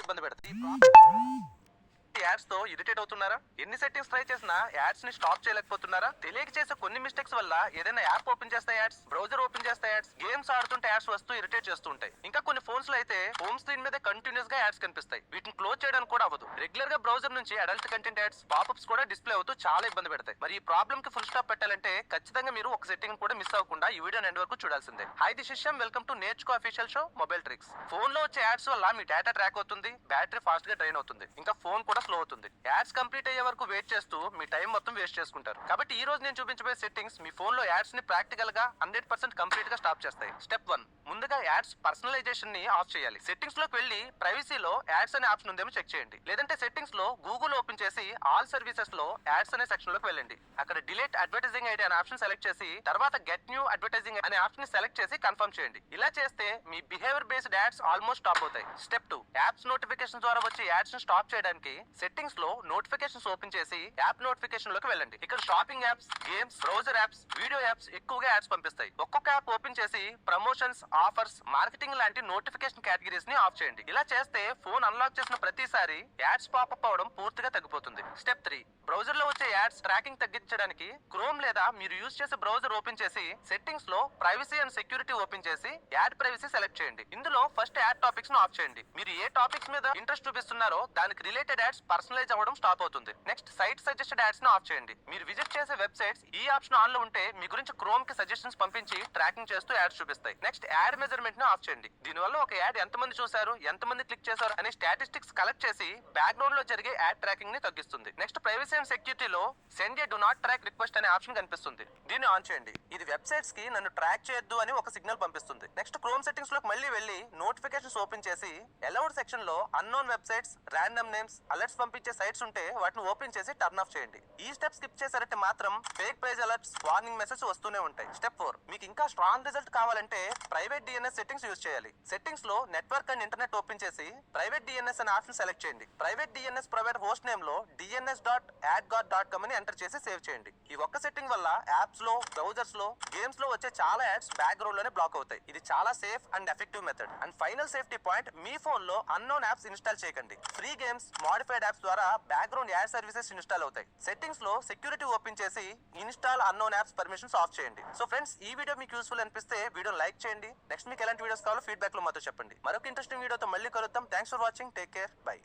ఇబ్బంది పెడతాయి. యాడ్స్ తో ఇరిటేట్ అవుతున్నారా? ఎన్ని సెట్టింగ్స్ ట్రై చేసినా యాడ్స్ ని స్టాప్ చేయలేకపోతున్నారా? తెలియక చేసే కొన్ని మిస్టేక్స్ వల్ల ఏదైనా యాప్ ఓపెన్ చేస్తే యాడ్స్, బ్రౌజర్ ఓపెన్ చేస్తే యాడ్స్, గేమ్స్ ఆడుతుంటే యాడ్స్ వస్తూ ఇరిటేట్ చేస్తూ ఉంటాయి. ఇంకా కొన్ని ఫోన్స్ లో అయితే హోమ్ స్క్రీన్ మీద కంటిన్యూస్ గా యాడ్స్ కనిపిస్తాయి. వీటిని క్లోజ్ చేయడానికి కూడా అవ్వదు. రెగ్యులర్ గా బ్రౌజర్ నుంచి అడల్ట్ కంటెంట్ యాడ్స్, పాపప్స్ కూడా డిస్ప్లే అవుతూ చాలా ఇబ్బంది పెడతాయి. మరి ఈ ప్రాబ్లమ్ కి ఫుల్ స్టాప్ పెట్టాలంటే ఖచ్చితంగా మీరు ఒక సెట్టింగ్ కూడా మిస్ అవ్వకుండా ఈ వీడియో ఎండ్ వరకు చూడాల్సిందే. హై ది శిష్యం, వెల్కమ్ టు నేర్చుకో official show mobile tricks. Phone లో వచ్చే యాడ్స్ వల్ల మీ డేటా ట్రాక్ అవుతుంది, బ్యాటరీ ఫాస్ట్ గా డ్రైన్ అవుతుంది, ఇంకా ఫోన్ కూడా స్లో అవుతుంది. యాడ్స్ కంప్లీట్ అయ్యే వరకు వెయిట్ చేస్తూ మీ టైం మొత్తం వేస్ట్ చేసుకుంటారు. కాబట్టి ఈ రోజు నేను చూపించబోయే సెట్టింగ్స్ మీ ఫోన్ లో యాడ్స్ ని ప్రాక్టికల్ గా 100% కంప్లీట్ గా స్టాప్ చేస్తాయి. స్టెప్ 1, ముందుగా యాడ్స్ పర్సనలైజేషన్ ని ఆఫ్ చేయాలి. సెట్టింగ్స్ లోకి వెళ్ళి ప్రైవసీలో యాడ్స్ అనే ఆప్షన్ ఉందేమో చెక్ చేయండి. లేదంటే సెట్టింగ్స్ లో గూగుల్ ఓపెన్ చేసి ఆల్ సర్వీసెస్ లో యాడ్స్ అనే సెక్షన్ లోకి వెళ్ళండి. అక్కడ డిలీట్ అడ్వర్టైజింగ్ ఐడి అనే ఆప్షన్ సెలెక్ట్ చేసి తర్వాత గెట్ న్యూ అడ్వర్టైజింగ్ అనే ఆప్షన్ ని సెలెక్ట్ చేసి కన్ఫర్మ్ చేయండి. ఇలా చేస్తే మీ behaviour based ads almost stop అవుతాయి. స్టెప్ 2, యాప్స్ నోటిఫికేషన్ ద్వారా వచ్చే యాడ్స్ ని స్టాప్ చేయడానికి సెట్టింగ్స్ లో నోటిఫికేషన్స్ ఓపెన్ చేసి యాప్ నోటిఫికేషన్ లోకి వెళ్ళండి. ఇక్కడ shopping apps, games, browser apps, video apps ఎక్కువగా యాడ్స్ పంపిస్తాయి. ఒక్కొక్క యాప్ ఓపెన్ చేసి ప్రమోషన్స్, ఆఫర్స్, మార్కెటింగ్ లాంటి నోటిఫికేషన్ కేటగిరీస్ ని ఆఫ్ చేయండి. ఇలా చేస్తే ఫోన్ అన్లాక్ చేసిన ప్రతిసారి యాడ్స్ పాపప్ అవడం పూర్తిగా తగ్గిపోతుంది. స్టెప్ 3, బ్రౌజర్ లో వచ్చే యాడ్స్ ట్రాకింగ్ తగ్గించడానికి క్రోమ్ లేదా మీరు యూజ్ చేసే బ్రౌజర్ ఓపెన్ చేసి సెట్టింగ్స్ లో ప్రైవసీ అండ్ సెక్యూరిటీ ఓపెన్ చేసి యాడ్ ప్రైవసీ సెలెక్ట్ చేయండి. ఇందులో ఫస్ట్ యాడ్ టాపిక్స్ ను ఆఫ్ చేయండి. మీరు ఏ టాపిక్స్ మీద ఇంట్రెస్ట్ చూపిస్తున్నారో దానికి రిలేటెడ్ యాడ్స్ పర్సనలైజ్ అవ్వడం స్టాప్ అవుతుంది. నెక్స్ట్, సైట్ సజెస్టెడ్ యాడ్స్ ను ఆఫ్ చేయండి. మీరు విజిట్ చేసే వెబ్సైట్స్ ఈ ఆప్షన్ ఆన్ లో ఉంటే మీ గురించి క్రోమ్ కి సజెషన్స్ పంపించి ట్రాకింగ్ చేస్తూ యాడ్స్ చూపిస్తాయి. నెక్స్ట్, యాడ్ మెజర్మెంట్ ను ఆఫ్ చేయండి. దీనివల్ల ఒక యాడ్ ఎంతమంది చూశారు, ఎంతమంది క్లిక్ చేశారు అనే స్టాటిస్టిక్స్ కలెక్ట్ చేసి బ్యాక్గ్రౌండ్ లో జరిగే యాడ్ ట్రాకింగ్ ని తగ్గిస్తుంది. నెక్స్ట్, ప్రైవసీ అండ్ సెక్యూరిటీలో send a do not track request అనే ఆప్షన్ కనిపిస్తుంది. దీన్ని ఆన్ చేయండి. ఇది వెబ్సైట్స్ కి నన్ను ట్రాక్ చేయొద్దు అని ఒక సిగ్నల్ పంపిస్తుంది. నెక్స్ట్, క్రోమ్ సెట్టింగ్స్ లోకి మళ్ళీ వెళ్ళి నోటిఫికేషన్స్ ఓపెన్ చేసి అలౌడ్ సెక్షన్ లో unknown websites, random names, alerts పంపించే సైట్స్ ఉంటే వాటిని ఓపెన్ చేసి టర్న్ ఆఫ్ చేయండి. ఈ స్టెప్ స్కిప్ చేశారంటే మాత్రం fake page alerts, warning message వస్తూనే ఉంటాయి. స్టెప్ 4, మీకు ఇంకా స్ట్రాంగ్ రిజల్ట్ కావాలంటే ప్రైవేట్ డిఎన్ఎస్ సెట్టింగ్స్ యూజ్ చేయాలి. సెట్టింగ్స్ లో నెట్వర్క్ అండ్ ఇంటర్నెట్ ఓపెన్ చేసి ప్రైవేట్ డిఎన్ఎస్ అనే ఆప్షన్ సెలెక్ట్ చేయండి. Private DNS provider host name లో dns.adgod.com అని ఎంటర్ చేసి సేవ్ చేయండి. ఈ ఒక్క సెట్టింగ్ వల్ల యాప్స్ లో, బ్రౌజర్స్ లో, గేమ్స్ లో వచ్చే చాలా యాడ్స్ బ్యాక్గ్రౌండ్ లోనే బ్లాక్ అవుతాయి. ఇది చాలా safe and effective method. And final safety point, me phone లో అన్నోన్ యాప్స్ ఇన్స్టాల్ చేయకండి. ఫ్రీ గేమ్స్, మాడిఫైడ్ యాప్స్ ద్వారా బ్యాక్గ్రౌండ్ యాడ్ సర్వీసెస్ ఇన్స్టాల్ అవుతాయి. సెట్టింగ్స్ లో సెక్యూరిటీ ఓపెన్ చేసి install unknown apps permissions of చేయండి. సో ఫ్రెండ్స్, ఈ video మీకు useful అనిపిస్తే వీడియో లైక్ చేయండి. నెక్స్ట్ మీకు ఎలాంటి వీడియోస్ కావాలో ఫీడ్బ్యాక్ లో మాతో చెప్పండి. మరొక ఇంట్రెస్టింగ్ వీడియోతో మళ్ళీ కలుద్దాం. Thanks for watching. Take care. By.